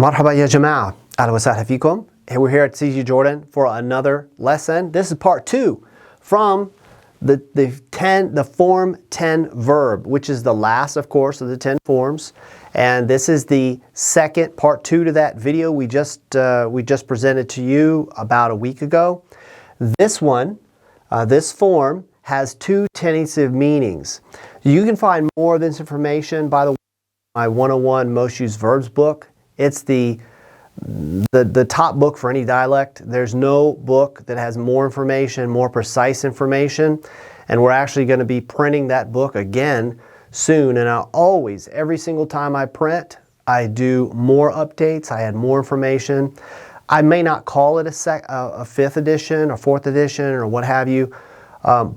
مرحبا يا جماعة. أهلا وسهلا فيكم. And we're here at CGE Jordan for another lesson. This is part 2 from the form 10 verb, which is the last, of course, of the 10 forms. And this is the second part 2 to that video we just presented to you about a week ago. This one, this form has 2 tentative meanings. You can find more of this information, by the way, in my 101 Most Used Verbs book. It's the top book for any dialect. There's no book that has more information, more precise information, and we're actually going to be printing that book again soon. And I'll always, every single time I print, I do more updates, I add more information. I may not call it a 5th edition or 4th edition or what have you,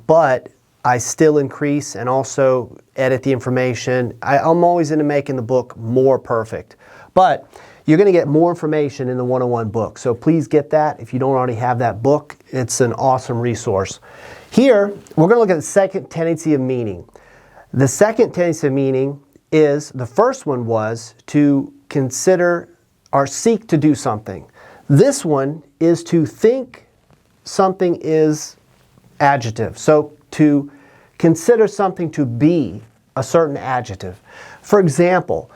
but I still increase and also edit the information. I'm always into making the book more perfect. But you're going to get more information in the 101 book. So please get that. If you don't already have that book, it's an awesome resource. Here, we're going to look at the second tendency of meaning. The second tendency of meaning is, the first one was to consider or seek to do something. This one is to think something is adjective. So to consider something to be a certain adjective. For example,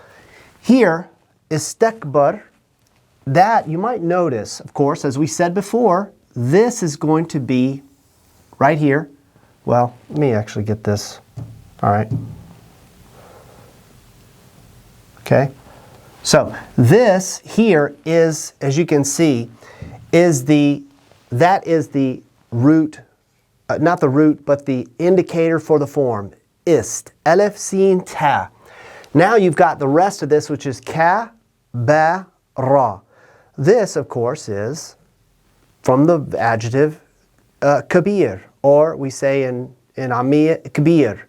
here, istakbar, that you might notice, of course, as we said before, this is going to be right here. Well, let me actually get this. All right. Okay. So this here is, as you can see, that is the root, not the root, but the indicator for the form. Ist, alif, sin, ta. Now you've got the rest of this, which is ka, ba, ra. This, of course, is from the adjective kabir, or we say in Ammiya, kabir.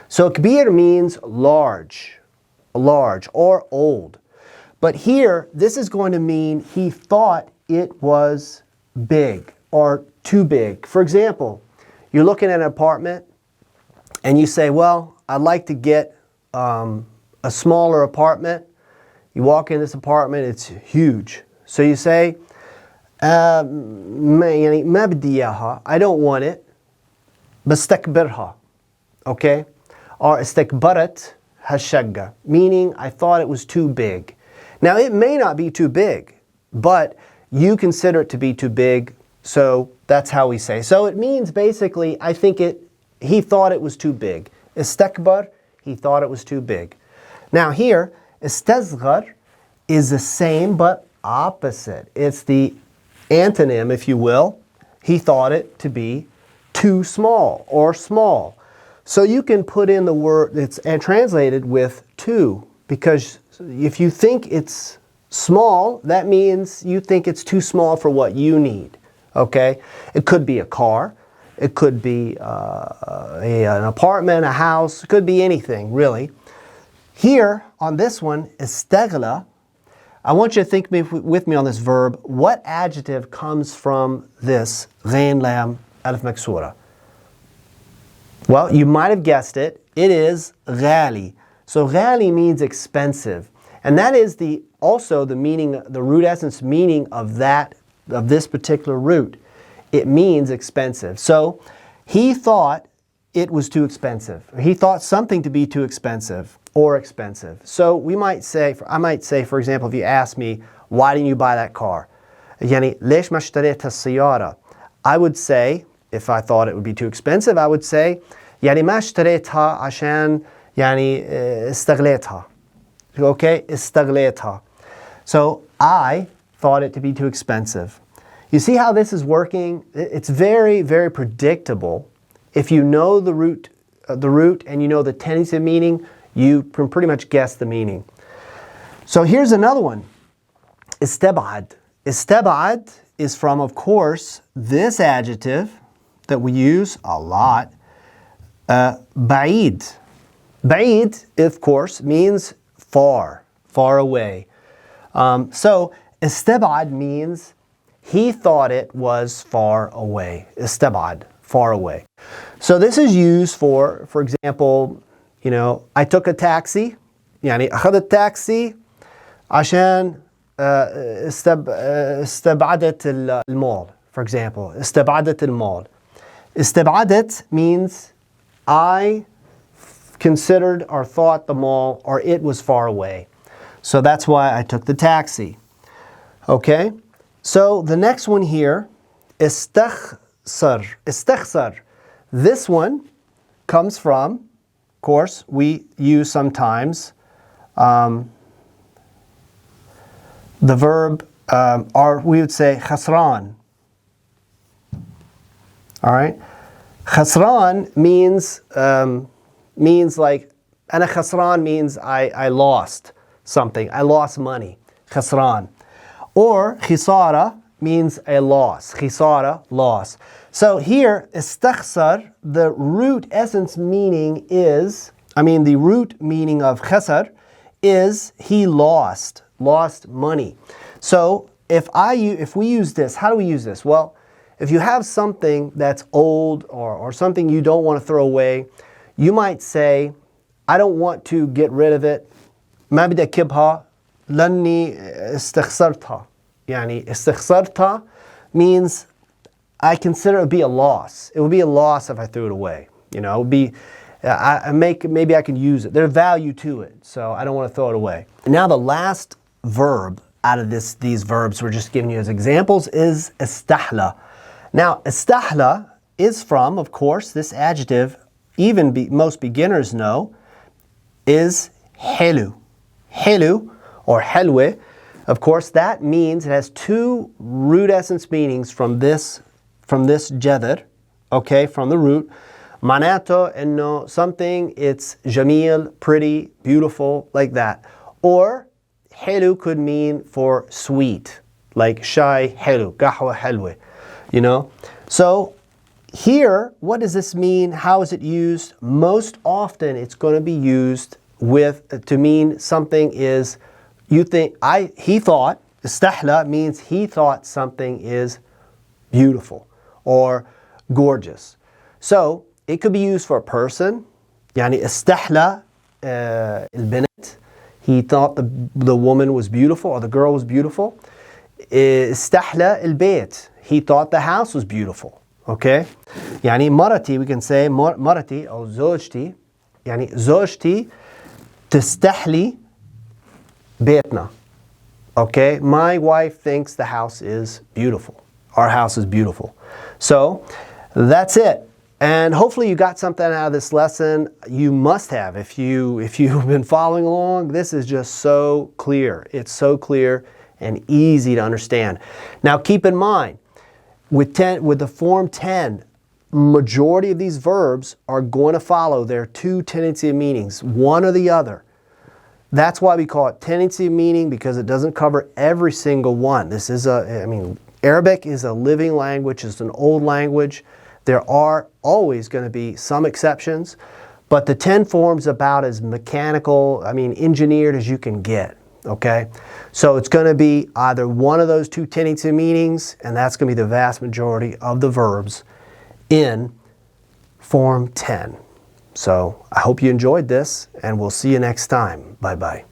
So kabir means large, or old. But here, this is going to mean he thought it was big or too big. For example, you're looking at an apartment and you say, well, I'd like to get a smaller apartment. You walk in this apartment, it's huge. So you say, ما بدي إياها, I don't want it. بستكبرها. Okay? Or استكبرت هالشقة, meaning I thought it was too big. Now it may not be too big, but you consider it to be too big, so that's how we say. So it means basically, he thought it was too big. استكبر, he thought it was too big. Now here, istasghar is the same but opposite. It's the antonym, if you will. He thought it to be too small or small. So you can put in the word, it's translated with too, because if you think it's small, that means you think it's too small for what you need. Okay? It could be a car. It could be an apartment, a house. It could be anything, really. Here, on this one, istaghla, I want you to think with me on this verb. What adjective comes from this ghain lam alif maksura? Well, you might have guessed it. It is ghali. So ghali means expensive. And that is also the meaning, the root essence meaning of this particular root. It means expensive. So he thought it was too expensive. He thought something to be too expensive or expensive. So I might say, for example, if you ask me, why didn't you buy that car? يعني ليش ما اشتريت السيارة? I would say, if I thought it would be too expensive, I would say يعني ما اشتريتها عشان يعني استغليتها. Okay, استغليتها. So I thought it to be too expensive. You see how this is working? It's very, very predictable. If you know the root and you know the tendency of meaning, you can pretty much guess the meaning. So here's another one. Istabad. Istabad is from, of course, this adjective that we use a lot. Ba'id. Ba'id, of course, means far away. So istabad means he thought it was far away. Istabad, far away. So this is used for example, I took a taxi. يعني أخذت taxi عشان استبعدت المال, for example. استبعدت المال. استبعدت means I considered or thought the mall or it was far away. So that's why I took the taxi. Okay? So the next one here, استخسر. استخسر. This one comes from, of course, we use sometimes the verb, or we would say خسران. All right? خسران means like, أنا خسران means I lost something. I lost money. خسران. Or خسارة means a loss. خسارة, loss. So here, استخسر, the root essence meaning is, the root meaning of خسر is he lost money. So if we use this, how do we use this? Well, if you have something that's old or something you don't want to throw away, you might say, I don't want to get rid of it. ما بدي أكبها لأني استخسرتها. يعني استخسرتها means I consider it would be a loss. It would be a loss if I threw it away. You know, it would be, maybe I can use it. There's value to it, so I don't want to throw it away. Now the last verb out of these verbs we're just giving you as examples is استحلى. Now استحلى is from, of course, this adjective, even most beginners know, is حلو. حلو or حلوة. Of course, that means it has two root essence meanings from this جذر, okay, from the root. معناته إنه something, it's جميل, pretty, beautiful, like that. Or حلو could mean for sweet, like شاي حلو, قهوة حلوة, you know. So here, what does this mean? How is it used? Most often, it's going to be used to mean something is, he thought, استحلى means he thought something is beautiful or gorgeous. So it could be used for a person. يعني استحلى البنت. He thought the woman was beautiful or the girl was beautiful. استحلى البيت. He thought the house was beautiful. Okay? يعني مرتي, we can say مرتي أو زوجتي. يعني زوجتي تستحلي بيتنا. Okay? My wife thinks the house is beautiful. Our house is beautiful. So that's it. And hopefully you got something out of this lesson. You must have. If you've been following along, this is just so clear. It's so clear and easy to understand. Now keep in mind, with the form 10, majority of these verbs are going to follow their two tendency of meanings, one or the other. That's why we call it tendency of meaning, because it doesn't cover every single one. This is Arabic is a living language, it's an old language. There are always going to be some exceptions, but the 10 forms about as mechanical, engineered as you can get, okay? So it's going to be either one of those two tendency meanings, and that's going to be the vast majority of the verbs in form 10. So I hope you enjoyed this, and we'll see you next time. Bye-bye.